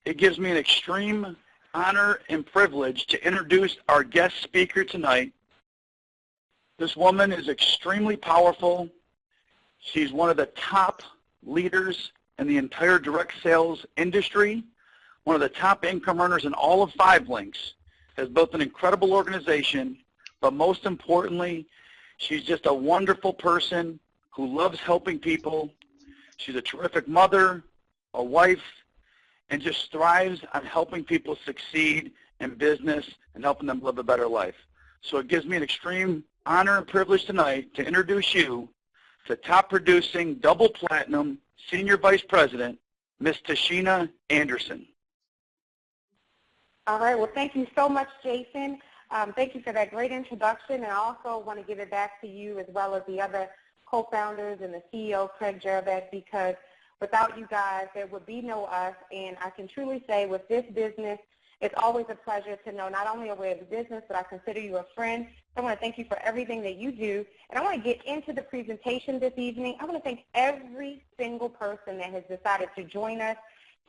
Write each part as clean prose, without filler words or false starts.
It gives me an extreme honor and privilege to introduce our guest speaker tonight. This woman is extremely powerful. She's one of the top leaders in the entire direct sales industry, one of the top income earners in all of 5 Links, has built an incredible organization, but most importantly, she's just a wonderful person who loves helping people. She's a terrific mother, a wife, and just thrives on helping people succeed in business and helping them live a better life. So it gives me an extreme honor and privilege tonight to introduce you to top producing, double platinum, Senior Vice President, Ms. Tishina Anderson. All right, well, thank you so much, Jason. Thank you for that great introduction, and I also want to give it back to you as well as the other co-founders and the CEO, Craig Jerbeck, because without you guys, there would be no us, and I can truly say with this business, it's always a pleasure to know not only are we a business, but I consider you a friend. I want to thank you for everything that you do, and I want to get into the presentation this evening. I want to thank every single person that has decided to join us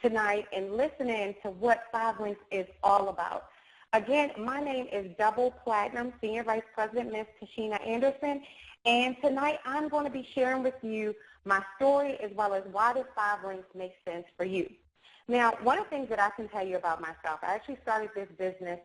tonight and listen in to what 5 Links is all about. Again, my name is Double Platinum Senior Vice President, Ms. Tishina Anderson, and tonight I'm going to be sharing with you my story as well as why does 5 Links make sense for you. Now, one of the things that I can tell you about myself, I actually started this business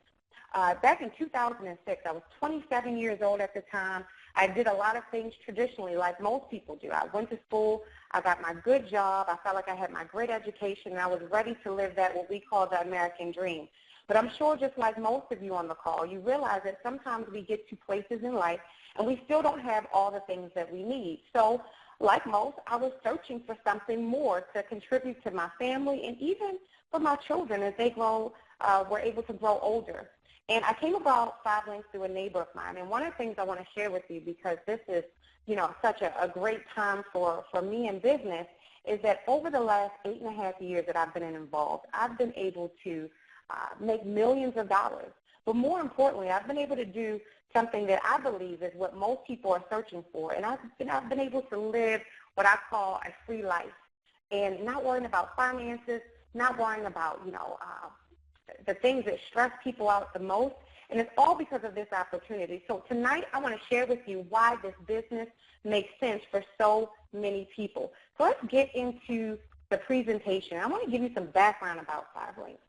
back in 2006. I was 27 years old at the time. I did a lot of things traditionally like most people do. I went to school. I got my good job. I felt like I had my great education, and I was ready to live that what we call the American dream. But I'm sure just like most of you on the call, you realize that sometimes we get to places in life and we still don't have all the things that we need. So like most, I was searching for something more to contribute to my family and even for my children as they grow, were able to grow older. And I came about 5 Links through a neighbor of mine. And one of the things I want to share with you, because this is, you know, such a great time for me in business, is that over the last 8.5 years that I've been involved, I've been able to make millions of dollars. But more importantly, I've been able to do something that I believe is what most people are searching for. And I've been able to live what I call a free life and not worrying about finances, not worrying about, you know, the things that stress people out the most. And it's all because of this opportunity. So tonight I want to share with you why this business makes sense for so many people. So let's get into the presentation. I want to give you some background about 5 Links.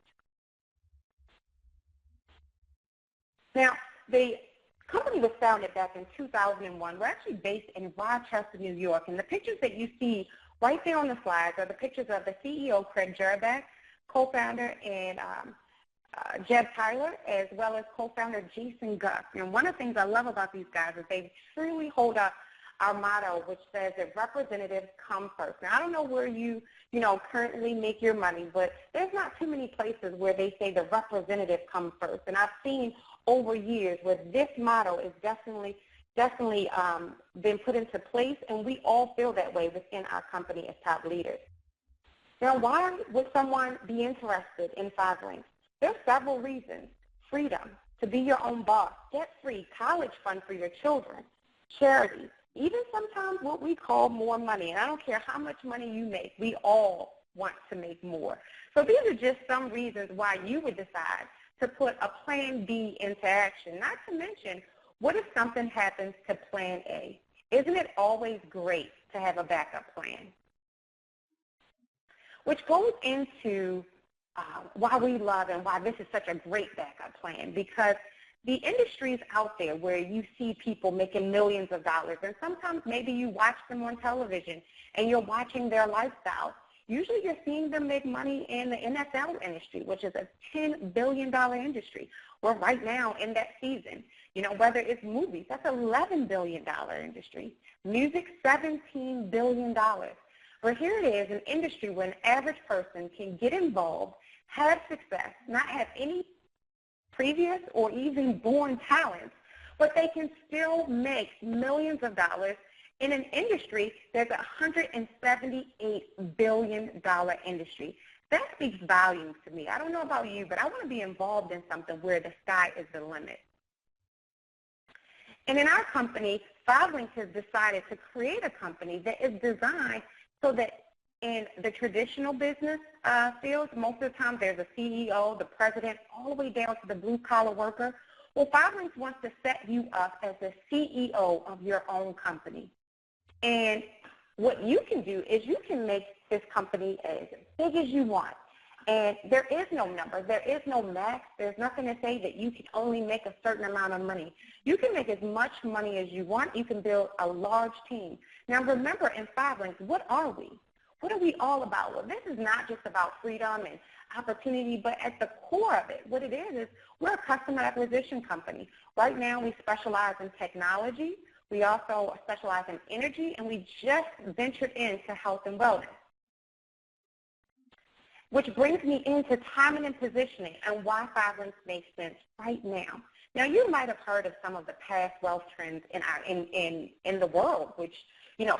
Now, the company was founded back in 2001. We're actually based in Rochester, New York. And the pictures that you see right there on the slides are the pictures of the CEO, Craig Jerbeck, co-founder, and Jeb Tyler, as well as co-founder Jason Gus. And one of the things I love about these guys is they truly hold up our motto, which says that representatives come first. Now, I don't know where you currently make your money, but there's not too many places where they say the representative comes first. And I've seen over years where this motto is definitely been put into place, and we all feel that way within our company as top leaders. Now, why would someone be interested in 5 Links? There's several reasons. Freedom, to be your own boss, debt-free, college fund for your children, charity, even sometimes what we call more money. And I don't care how much money you make, we all want to make more. So these are just some reasons why you would decide to put a plan B into action. Not to mention, what if something happens to plan A? Isn't it always great to have a backup plan? Which goes into why we love and why this is such a great backup plan, because the industries out there where you see people making millions of dollars, and sometimes maybe you watch them on television and you're watching their lifestyle. Usually you're seeing them make money in the NFL industry, which is a $10 billion industry. We're right now in that season. You know, whether it's movies, that's an $11 billion industry. Music, $17 billion. But here it is, an industry where an average person can get involved, have success, not have any previous or even born talents, but they can still make millions of dollars in an industry that's a $178 billion industry. That speaks volumes to me. I don't know about you, but I want to be involved in something where the sky is the limit. And in our company, 5 Links has decided to create a company that is designed so that in the traditional business fields, most of the time there's a CEO, the president, all the way down to the blue-collar worker. Well, 5LINKS wants to set you up as the CEO of your own company. And what you can do is you can make this company as big as you want. And there is no number. There is no max. There's nothing to say that you can only make a certain amount of money. You can make as much money as you want. You can build a large team. Now, remember, in 5LINKS, what are we? What are we all about? Well, this is not just about freedom and opportunity, but at the core of it, what it is we're a customer acquisition company. Right now, we specialize in technology. We also specialize in energy, and we just ventured into health and wellness. Which brings me into timing and positioning and why 5LINKS makes sense right now. Now, you might have heard of some of the past wealth trends in the world, which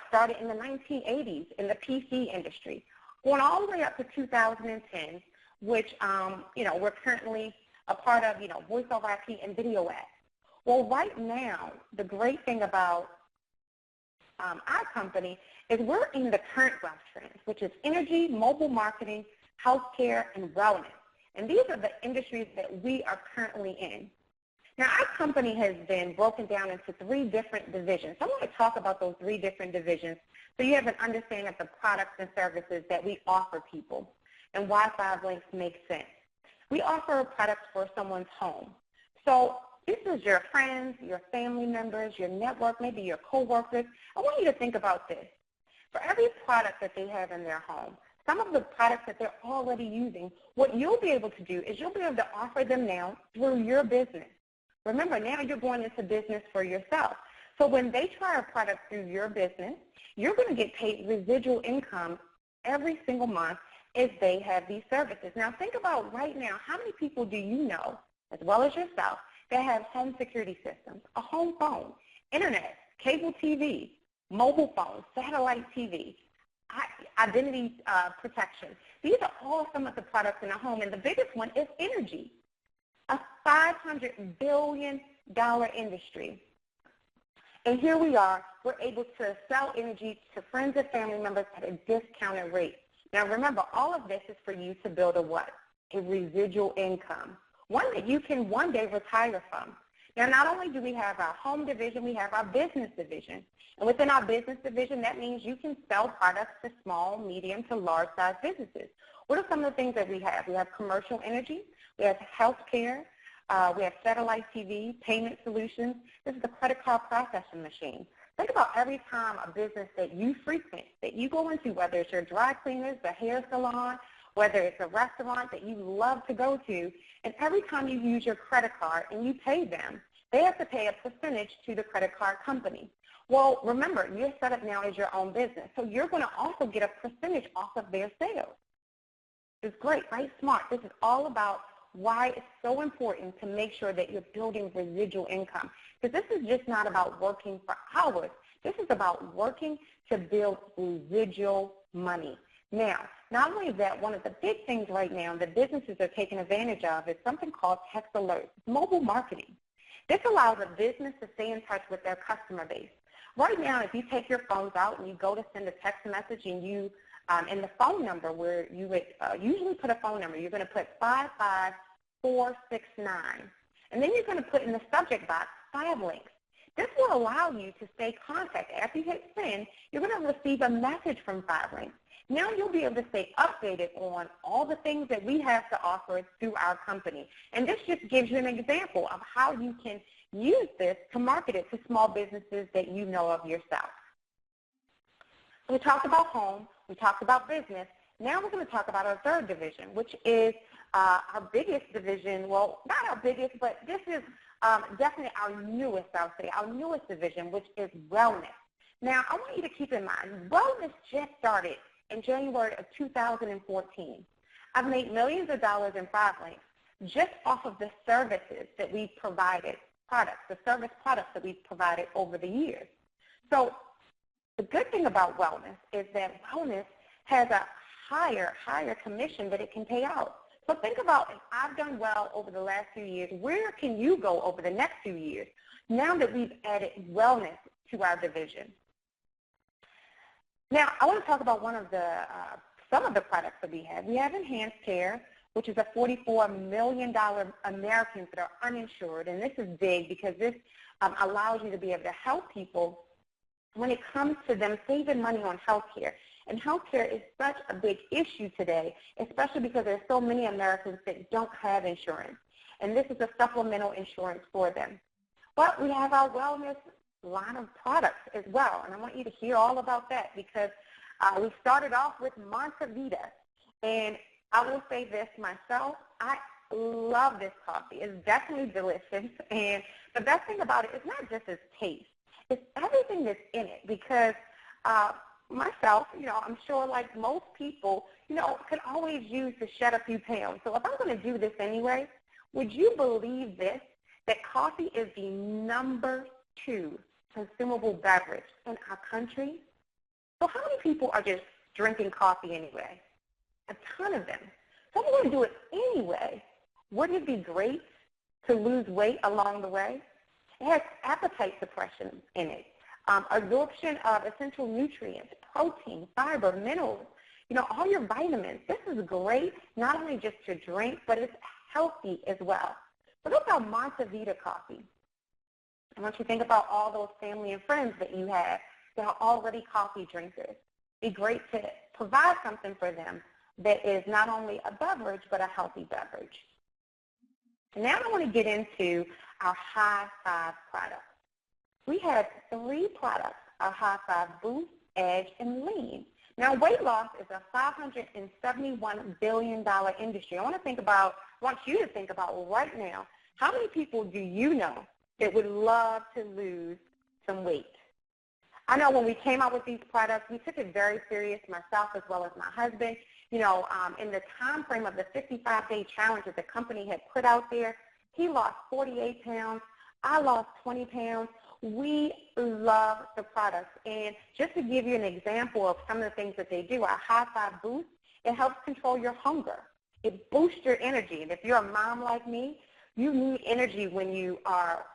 started in the 1980s in the PC industry, going all the way up to 2010, which we're currently a part of, voice over IP and video ads. Well, right now, the great thing about our company is we're in the current wealth trends, which is energy, mobile marketing, healthcare, and wellness. And these are the industries that we are currently in. Now, our company has been broken down into 3 different divisions. So I want to talk about those 3 different divisions so you have an understanding of the products and services that we offer people and why 5LINKS makes sense. We offer products for someone's home. So this is your friends, your family members, your network, maybe your coworkers. I want you to think about this. For every product that they have in their home, some of the products that they're already using, what you'll be able to do is you'll be able to offer them now through your business. Remember, now you're going into business for yourself. So when they try a product through your business, you're going to get paid residual income every single month if they have these services. Now think about right now, how many people do you know, as well as yourself, that have home security systems, a home phone, internet, cable TV, mobile phones, satellite TV, identity protection. These are all some of the products in a home, and the biggest one is energy, a $500 billion industry. And here we are, we're able to sell energy to friends and family members at a discounted rate. Now remember, all of this is for you to build a what? A residual income, one that you can one day retire from. Now, not only do we have our home division, we have our business division. And within our business division, that means you can sell products to small, medium, to large-size businesses. What are some of the things that we have? We have commercial energy, we have healthcare, we have satellite TV, payment solutions. This is the credit card processing machine. Think about every time a business that you frequent, that you go into, whether it's your dry cleaners, the hair salon, whether it's a restaurant that you love to go to, and every time you use your credit card and you pay them, they have to pay a percentage to the credit card company. Well, remember, you're set up now as your own business, so you're going to also get a percentage off of their sales. It's great, right? Smart. This is all about why it's so important to make sure that you're building residual income. Because this is just not about working for hours. This is about working to build residual money. Now, not only that, one of the big things right now that businesses are taking advantage of is something called text alerts, mobile marketing. This allows a business to stay in touch with their customer base. Right now, if you take your phones out and you go to send a text message and you, in the phone number where you would usually put a phone number, you're going to put 55469. And then you're going to put in the subject box 5LINKS. This will allow you to stay contacted. After you hit send, you're going to receive a message from 5LINKS. Now you'll be able to stay updated on all the things that we have to offer through our company. And this just gives you an example of how you can use this to market it to small businesses that you know of yourself. So we talked about home, we talked about business. Now we're going to talk about our third division, which is our biggest division. Well, not our biggest, but this is definitely our newest, I would say, our newest division, which is wellness. Now, I want you to keep in mind, wellness just started in January of 2014. I've made millions of dollars in 5LINKS just off of the services that we've provided, the service products that we've provided over the years. So the good thing about wellness is that wellness has a higher commission that it can pay out. So think about, if I've done well over the last few years, where can you go over the next few years now that we've added wellness to our division? Now, I want to talk about some of the products that we have. We have enhanced care, which is a $44 million Americans that are uninsured. And this is big because this allows you to be able to help people when it comes to them saving money on health care. And health care is such a big issue today, especially because there's so many Americans that don't have insurance. And this is a supplemental insurance for them. But we have our wellness line of products as well. And I want you to hear all about that because we started off with Montevita. And I will say this myself, I love this coffee. It's definitely delicious. And the best thing about it is not just its taste. It's everything that's in it because myself, I'm sure like most people, can always use to shed a few pounds. So if I'm going to do this anyway, would you believe this, that coffee is the number 2 consumable beverage in our country? So how many people are just drinking coffee anyway? A ton of them. So if we're going to do it anyway, wouldn't it be great to lose weight along the way? It has appetite suppression in it, absorption of essential nutrients, protein, fiber, minerals, all your vitamins. This is great, not only just to drink, but it's healthy as well. So look about Montevita coffee. I want you to think about all those family and friends that you have that are already coffee drinkers. It'd be great to provide something for them that is not only a beverage, but a healthy beverage. Now I want to get into our High Five products. We have 3 products, our High Five Boost, Edge, and Lean. Now weight loss is a $571 billion industry. I want you to think about right now, how many people do you know that would love to lose some weight? I know when we came out with these products, we took it very serious, myself as well as my husband. In the time frame of the 55-day challenge that the company had put out there, he lost 48 pounds. I lost 20 pounds. We love the products. And just to give you an example of some of the things that they do, our High Five Boost, it helps control your hunger. It boosts your energy. And if you're a mom like me, you need energy when you are,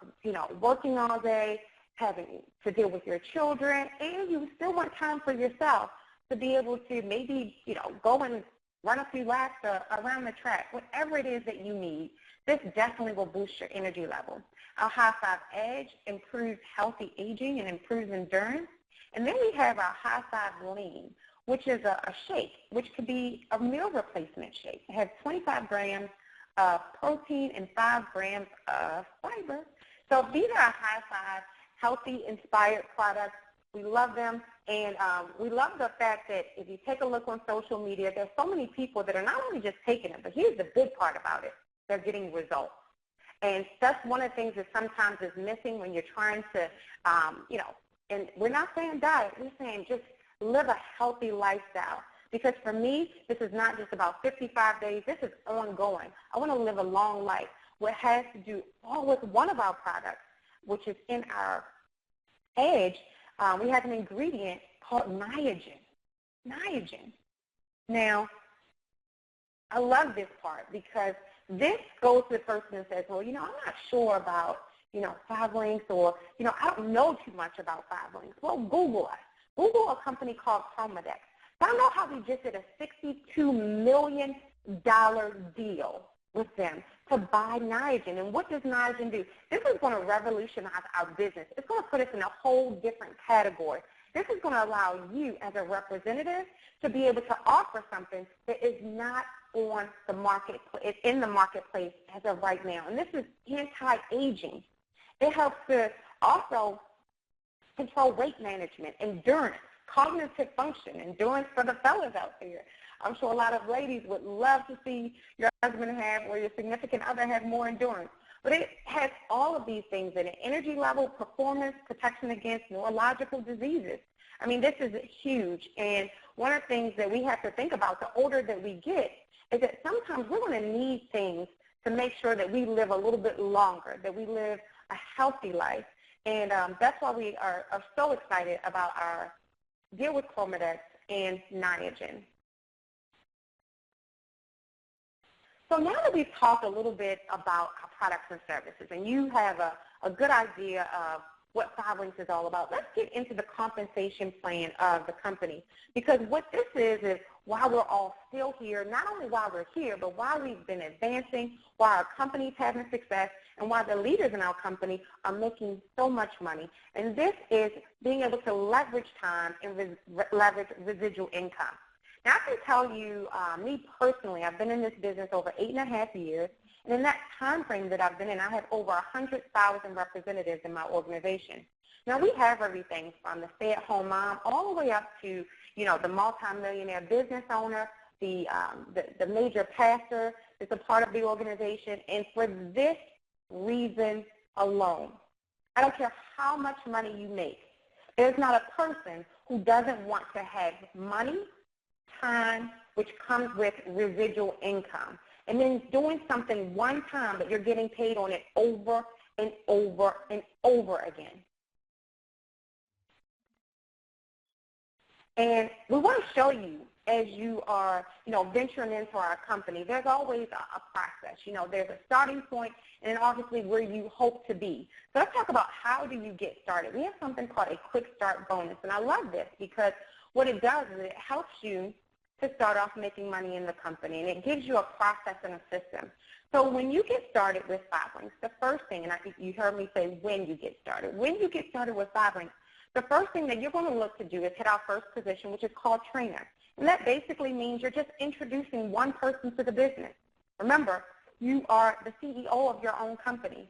working all day, having to deal with your children, and you still want time for yourself to be able to maybe, go and run a few laps around the track, whatever it is that you need. This definitely will boost your energy level. Our High Five Edge improves healthy aging and improves endurance. And then we have our High Five Lean, which is a shake, which could be a meal replacement shake. It has 25 grams of protein and 5 grams of fiber. So these are our High Five healthy, inspired products. We love them, and we love the fact that if you take a look on social media, there's so many people that are not only just taking it, but here's the big part about it. They're getting results. And that's one of the things that sometimes is missing when you're trying to, and we're not saying diet, we're saying just live a healthy lifestyle. Because for me, this is not just about 55 days, this is ongoing. I want to live a long life. What has to do all with one of our products, which is in our Edge, we have an ingredient called niagen. Niagen. Now, I love this part because this goes to the person who says, well, I'm not sure about, 5 links or, I don't know too much about 5 links. Well, Google us. Google a company called Chromadex. I know how we just did a $62 million deal with them to buy Niagen. And what does Niagen do? This is going to revolutionize our business. It's going to put us in a whole different category. This is going to allow you as a representative to be able to offer something that is not on the market, in the marketplace as of right now. And this is anti-aging. It helps to also control weight management, endurance, cognitive function, endurance for the fellas out there. I'm sure a lot of ladies would love to see your husband have or your significant other have more endurance. But it has all of these things in it: energy level, performance, protection against neurological diseases. I mean, this is huge. And one of the things that we have to think about the older that we get is that sometimes we're going to need things to make sure that we live a little bit longer, that we live a healthy life. And that's why we are so excited about our deal with Chromadex and Niagen. So now that we've talked a little bit about our products and services, and you have a good idea of what 5 Links is all about. Let's get into the compensation plan of the company, because what this is while we're all still here, not only while we're here, but while we've been advancing, while our company's having success, and while the leaders in our company are making so much money. And this is being able to leverage time and leverage residual income. Now, I can tell you, me personally, I've been in this business over 8.5 years, and in that time frame that I've been in, I have over 100,000 representatives in my organization. Now, we have everything from the stay-at-home mom all the way up to, you know, the multimillionaire business owner, the major pastor that's a part of the organization. And for this reason alone, I don't care how much money you make, there's not a person who doesn't want to have money, time, which comes with residual income. And then doing something one time, but you're getting paid on it over and over and over again. And we want to show you, as you are, you know, venturing into our company, there's always a process. You know, there's a starting point and then obviously where you hope to be. So let's talk about how do you get started. We have something called a quick start bonus, and I love this because what it does is it helps you to start off making money in the company, and it gives you a process and a system. So when you get started with 5 Links, the first thing, and I think you heard me say when you get started. When you get started with 5 Links, the first thing that you're going to look to do is hit our first position, which is called trainer. And that basically means you're just introducing one person to the business. Remember, you are the CEO of your own company.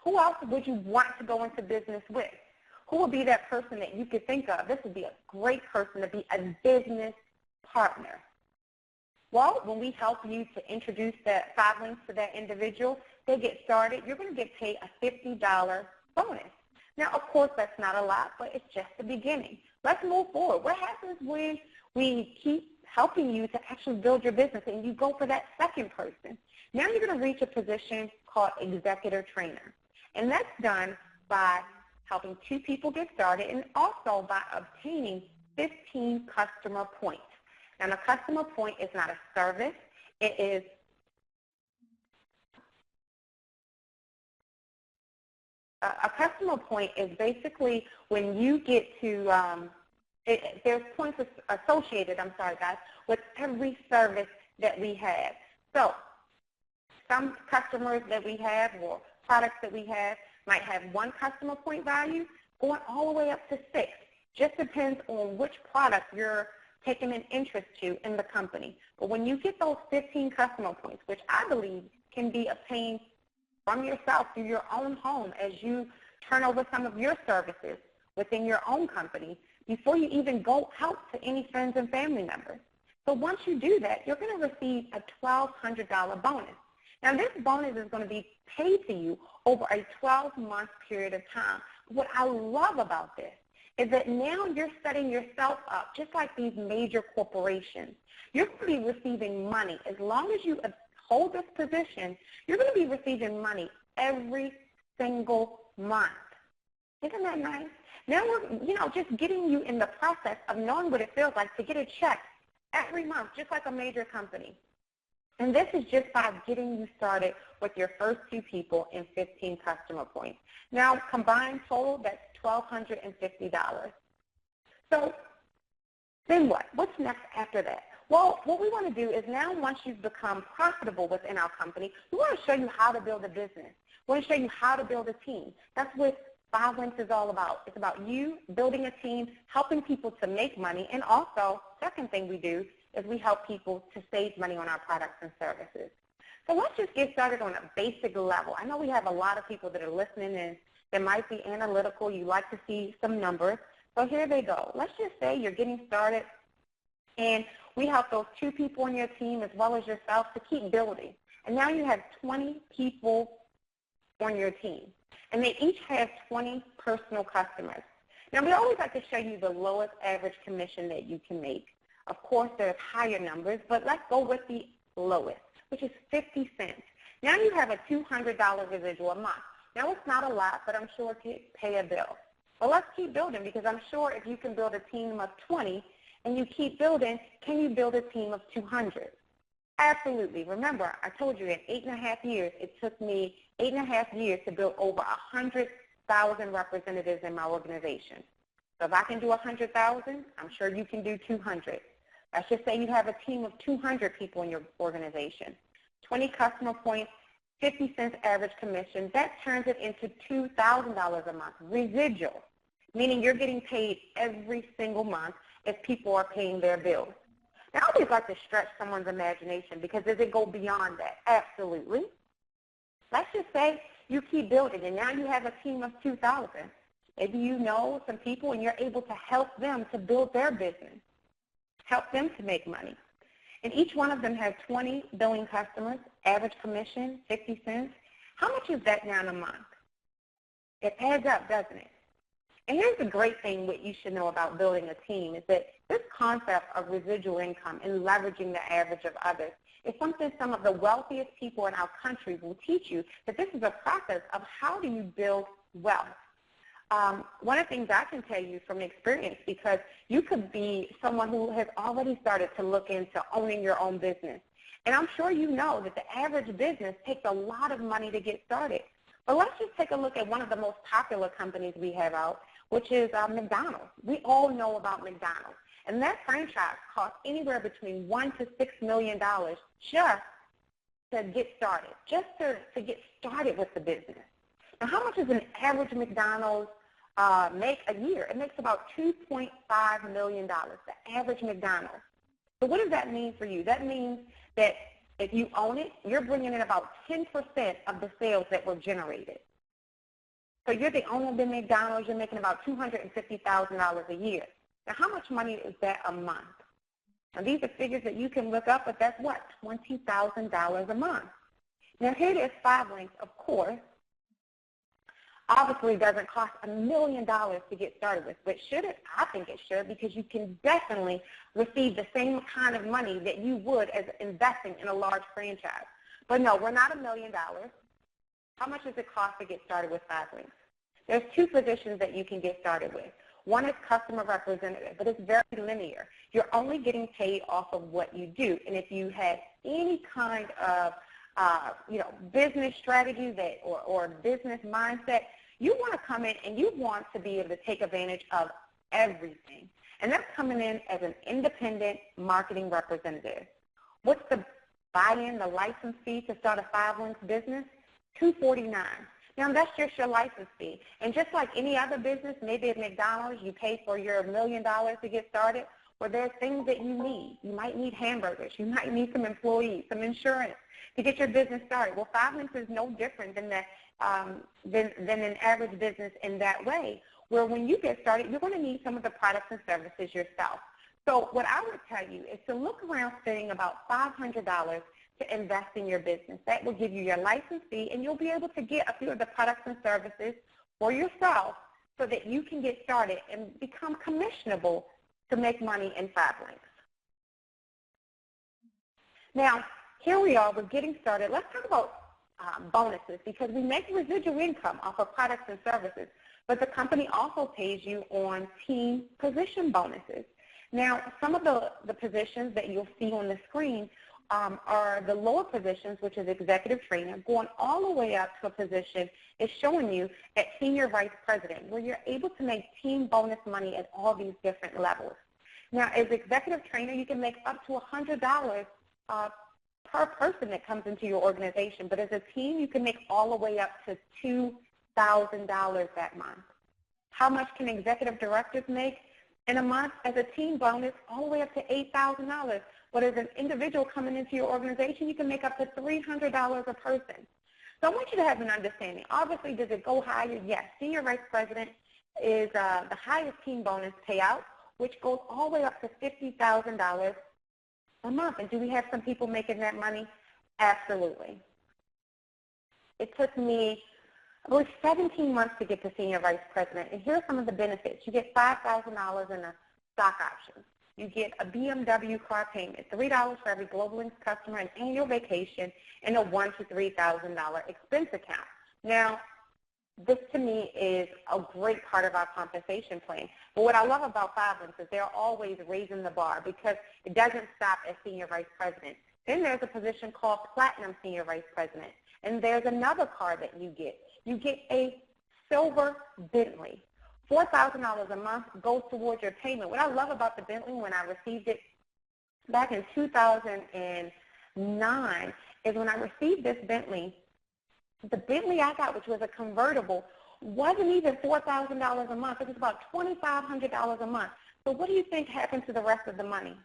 Who else would you want to go into business with? Who would be that person that you could think of? This would be a great person to be a business partner. Well, when we help you to introduce that 5 Links to that individual, they get started, you're going to get paid a $50 bonus. Now, of course, that's not a lot, but it's just the beginning. Let's move forward. What happens when we keep helping you to actually build your business and you go for that second person? Now you're going to reach a position called executive trainer. And that's done by helping 2 people get started and also by obtaining 15 customer points. Now, a customer point is not a service. It is a customer point is basically when you get to, there's points associated, with every service that we have. So some customers that we have or products that we have might have 1 customer point value going all the way up to 6. Just depends on which product you're taking an interest to in the company. But when you get those 15 customer points, which I believe can be obtained from yourself through your own home as you turn over some of your services within your own company before you even go out to any friends and family members. So once you do that, you're going to receive a $1,200 bonus. Now, this bonus is going to be paid to you over a 12-month period of time. What I love about this is that now you're setting yourself up, just like these major corporations. You're going to be receiving money. As long as you hold this position, you're going to be receiving money every single month. Isn't that nice? Now we're, just getting you in the process of knowing what it feels like to get a check every month, just like a major company. And this is just by getting you started with your first 2 people and 15 customer points. Now, combined total, that's $1,250. So then what? What's next after that? Well, what we want to do is now once you've become profitable within our company, we want to show you how to build a business. We want to show you how to build a team. That's what 5 Links is all about. It's about you building a team, helping people to make money, and also, second thing we do is we help people to save money on our products and services. So let's just get started on a basic level. I know we have a lot of people that are listening in that might be analytical. You like to see some numbers. So here they go. Let's just say you're getting started, and we help those 2 people on your team as well as yourself to keep building. And now you have 20 people on your team, and they each have 20 personal customers. Now, we always like to show you the lowest average commission that you can make. Of course, there's higher numbers, but let's go with the lowest, which is 50 cents. Now you have a $200 residual a month. Now, it's not a lot, but I'm sure it can pay a bill. But let's keep building, because I'm sure if you can build a team of 20 and you keep building, can you build a team of 200? Absolutely. Remember, I told you in 8.5 years, it took me 8.5 years to build over 100 2,000 representatives in my organization. So if I can do 100,000, I'm sure you can do 200. Let's just say you have a team of 200 people in your organization. 20 customer points, 50 cents average commission. That turns it into $2,000 a month. Residual, meaning you're getting paid every single month if people are paying their bills. Now, I always like to stretch someone's imagination because does it go beyond that? Absolutely. Let's just say you keep building and now you have a team of 2,000. Maybe you know some people and you're able to help them to build their business, help them to make money. And each one of them has 20 billing customers, average commission, 50 cents. How much is that now in a month? It adds up, doesn't it? And here's the great thing what you should know about building a team is that this concept of residual income and leveraging the average of others is something some of the wealthiest people in our country will teach you, that this is a process of how do you build wealth. One of the things I can tell you from experience, because you could be someone who has already started to look into owning your own business. And I'm sure you know that the average business takes a lot of money to get started. But let's just take a look at one of the most popular companies we have out, which is McDonald's. We all know about McDonald's. And that franchise costs anywhere between $1 to $6 million just to get started, just to get started with the business. Now, how much does an average McDonald's make a year? It makes about $2.5 million, the average McDonald's. So what does that mean for you? That means that if you own it, you're bringing in about 10% of the sales that were generated. So you're the owner of the McDonald's, you're making about $250,000 a year. Now, how much money is that a month? Now, these are figures that you can look up, but that's what? $20,000 a month. Now, here it is, 5 links, of course. Obviously, it doesn't cost $1 million to get started with, but should it? I think it should, because you can definitely receive the same kind of money that you would as investing in a large franchise. But no, we're not $1 million. How much does it cost to get started with 5 links? There's 2 positions that you can get started with. One is customer representative, but it's very linear. You're only getting paid off of what you do, and if you have any kind of business strategy that or business mindset, you want to come in and you want to be able to take advantage of everything. And that's coming in as an independent marketing representative. What's the buy-in, the license fee to start a 5 links business? $249. Now, that's just your license fee. And just like any other business, maybe at McDonald's, you pay for your $1 million to get started. Well, there's things that you need. You might need hamburgers. You might need some employees, some insurance to get your business started. Well, 5 links is no different than an average business in that way, where when you get started, you're going to need some of the products and services yourself. So what I would tell you is to look around spending about $500 to invest in your business. That will give you your license fee, and you'll be able to get a few of the products and services for yourself so that you can get started and become commissionable to make money in 5 links. Now, here we are, we're getting started. Let's talk about bonuses, because we make residual income off of products and services, but the company also pays you on team position bonuses. Now, some of the positions that you'll see on the screen are the lower positions, which is executive trainer, going all the way up to a position is showing you at senior vice president, where you're able to make team bonus money at all these different levels. Now, as executive trainer, you can make up to $100 per person that comes into your organization, but as a team, you can make all the way up to $2,000 that month. How much can executive directors make in a month as a team bonus? All the way up to $8,000. But as an individual coming into your organization, you can make up to $300 a person. So I want you to have an understanding. Obviously, does it go higher? Yes. Senior vice president is the highest team bonus payout, which goes all the way up to $50,000 a month. And do we have some people making that money? Absolutely. It took me about 17 months to get to senior vice president. And here are some of the benefits. You get $5,000 in a stock option. You get a BMW car payment, $3 for every Global Links customer, an annual vacation, and a $1,000 to $3,000 expense account. Now, this to me is a great part of our compensation plan. But what I love about 5 links is they're always raising the bar, because it doesn't stop at senior vice president. Then there's a position called platinum senior vice president, and there's another card that you get. You get a silver Bentley. $4,000 a month goes towards your payment. What I love about the Bentley when I received it back in 2009 is when I received this Bentley, the Bentley I got, which was a convertible, wasn't even $4,000 a month. It was about $2,500 a month. So what do you think happened to the rest of the money?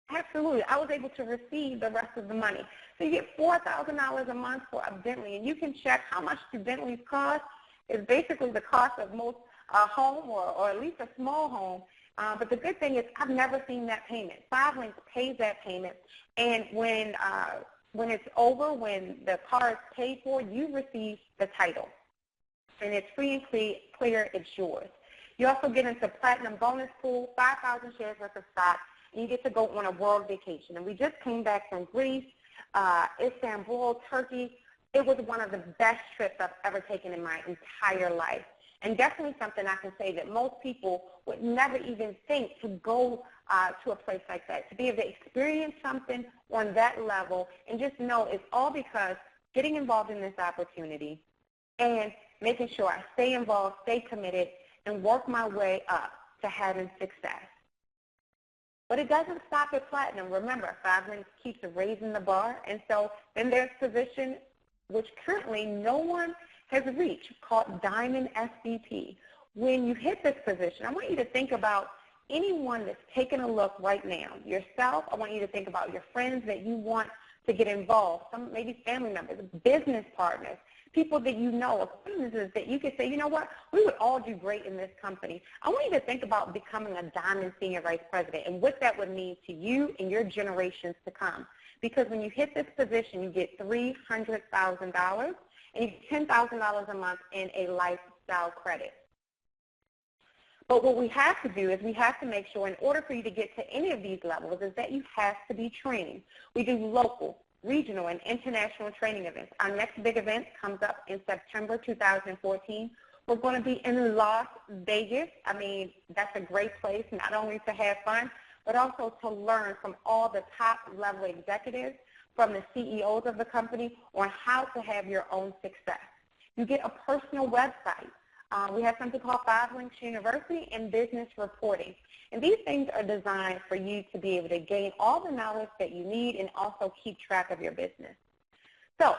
Absolutely. I was able to receive the rest of the money. So you get $4,000 a month for a Bentley, and you can check how much do Bentleys cost. It's basically the cost of most home or at least a small home. But the good thing is I've never seen that payment. 5LINK pays that payment, and when it's over, when the car is paid for, you receive the title. And it's free and clear, it's yours. You also get into Platinum Bonus Pool, 5,000 shares worth of stock, and you get to go on a world vacation. And we just came back from Greece, Istanbul, Turkey. It was one of the best trips I've ever taken in my entire life. And definitely something I can say that most people would never even think to go to a place like that, to be able to experience something on that level and just know it's all because getting involved in this opportunity and making sure I stay involved, stay committed, and work my way up to having success. But it doesn't stop at platinum. Remember, 5LINK keeps raising the bar, and so then there's position which currently no one has reached, called Diamond SVP. When you hit this position, I want you to think about anyone that's taking a look right now. Yourself, I want you to think about your friends that you want to get involved, some maybe family members, business partners, people that you know, acquaintances that you could say, you know what, we would all do great in this company. I want you to think about becoming a Diamond Senior Vice President and what that would mean to you and your generations to come. Because when you hit this position, you get $300,000 and you get $10,000 a month in a lifestyle credit. But what we have to do is we have to make sure in order for you to get to any of these levels is that you have to be trained. We do local, regional, and international training events. Our next big event comes up in September 2014. We're going to be in Las Vegas. I mean, that's a great place not only to have fun, but also to learn from all the top-level executives, from the CEOs of the company, on how to have your own success. You get a personal website. We have something called 5LINK University and Business Reporting. And these things are designed for you to be able to gain all the knowledge that you need and also keep track of your business. So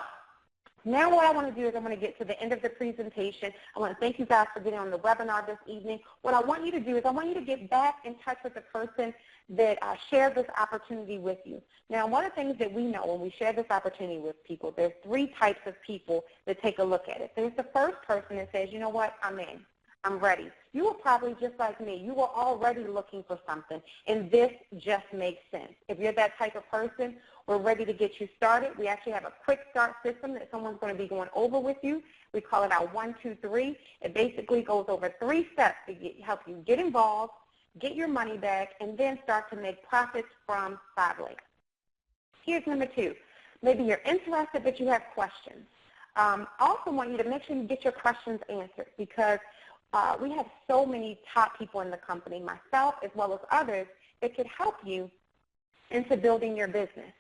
now what I want to do is I'm going to get to the end of the presentation. I want to thank you guys for getting on the webinar this evening. What I want you to do is I want you to get back in touch with the person that shared this opportunity with you. Now, one of the things that we know when we share this opportunity with people, there's three types of people that take a look at it. There's the first person that says, you know what, I'm in. I'm ready. You were probably just like me. You were already looking for something, and this just makes sense. If you're that type of person, we're ready to get you started. We actually have a quick start system that someone's going to be going over with you. We call it our 1, 2, 3. It basically goes over 3 steps to help you get involved, get your money back, and then start to make profits from 5LINK. Here's number 2. Maybe you're interested, but you have questions. I also want you to make sure you get your questions answered because we have so many top people in the company, myself as well as others, that could help you into building your business.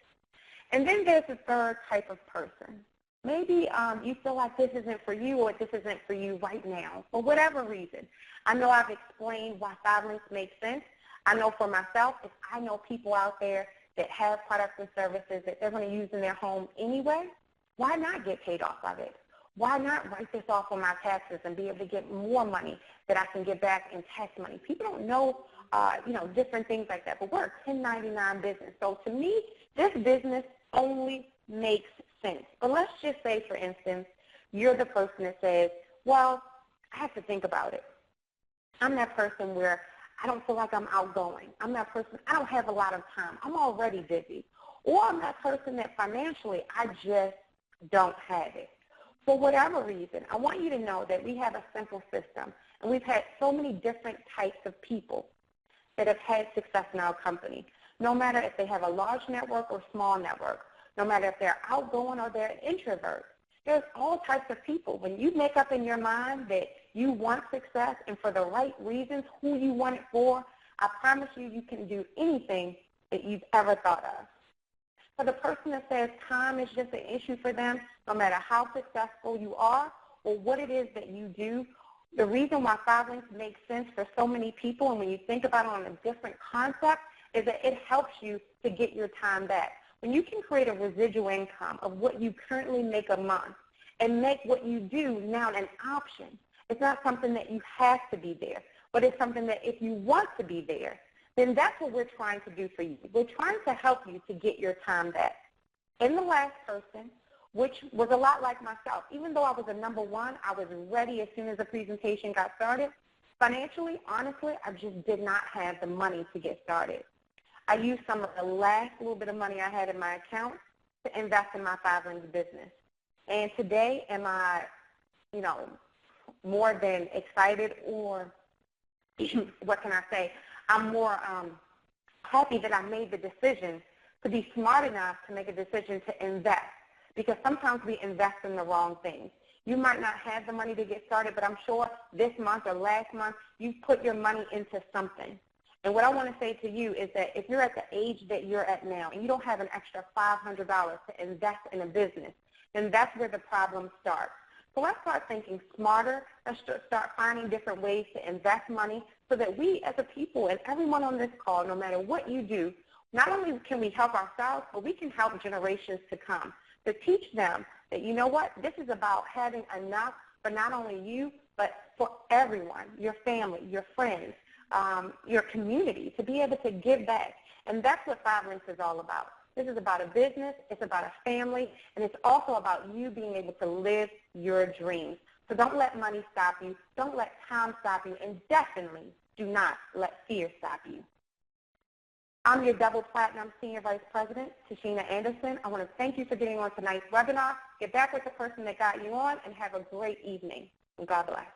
And then there's a third type of person. Maybe you feel like this isn't for you or this isn't for you right now for whatever reason. I know I've explained why 5LINK makes sense. I know for myself, if I know people out there that have products and services that they're going to use in their home anyway, why not get paid off of it? Why not write this off on my taxes and be able to get more money that I can get back in tax money? People don't know, different things like that, but we're a 1099 business. So to me, this business only makes sense. But let's just say, for instance, you're the person that says, well, I have to think about it. I'm that person where I don't feel like I'm outgoing. I'm that person, I don't have a lot of time. I'm already busy. Or I'm that person that financially I just don't have it. For whatever reason, I want you to know that we have a simple system, and we've had so many different types of people that have had success in our company, no matter if they have a large network or small network, no matter if they're outgoing or they're introverts. There's all types of people. When you make up in your mind that you want success and for the right reasons, who you want it for, I promise you, you can do anything that you've ever thought of. For the person that says time is just an issue for them, no matter how successful you are or what it is that you do. The reason why 5 links makes sense for so many people, and when you think about it on a different concept, is that it helps you to get your time back. When you can create a residual income of what you currently make a month and make what you do now an option, it's not something that you have to be there, but it's something that if you want to be there, then that's what we're trying to do for you. We're trying to help you to get your time back. In the last person, which was a lot like myself, even though I was a number one, I was ready as soon as the presentation got started. Financially, honestly, I just did not have the money to get started. I used some of the last little bit of money I had in my account to invest in my 5 links business. And today, am I, more than excited, or what can I say? I'm more happy that I made the decision to be smart enough to make a decision to invest, because sometimes we invest in the wrong things. You might not have the money to get started, but I'm sure this month or last month you put your money into something. And what I want to say to you is that if you're at the age that you're at now and you don't have an extra $500 to invest in a business, then that's where the problem starts. So let's start thinking smarter. Let's start finding different ways to invest money so that we as a people and everyone on this call, no matter what you do, not only can we help ourselves, but we can help generations to come, to teach them that, you know what, this is about having enough for not only you, but for everyone, your family, your friends, your community, to be able to give back. And that's what 5 links is all about. This is about a business, it's about a family, and it's also about you being able to live your dreams. So don't let money stop you, don't let time stop you, and definitely do not let fear stop you. I'm your double platinum Senior Vice President, Tishina Anderson. I want to thank you for getting on tonight's webinar. Get back with the person that got you on, and have a great evening. And God bless.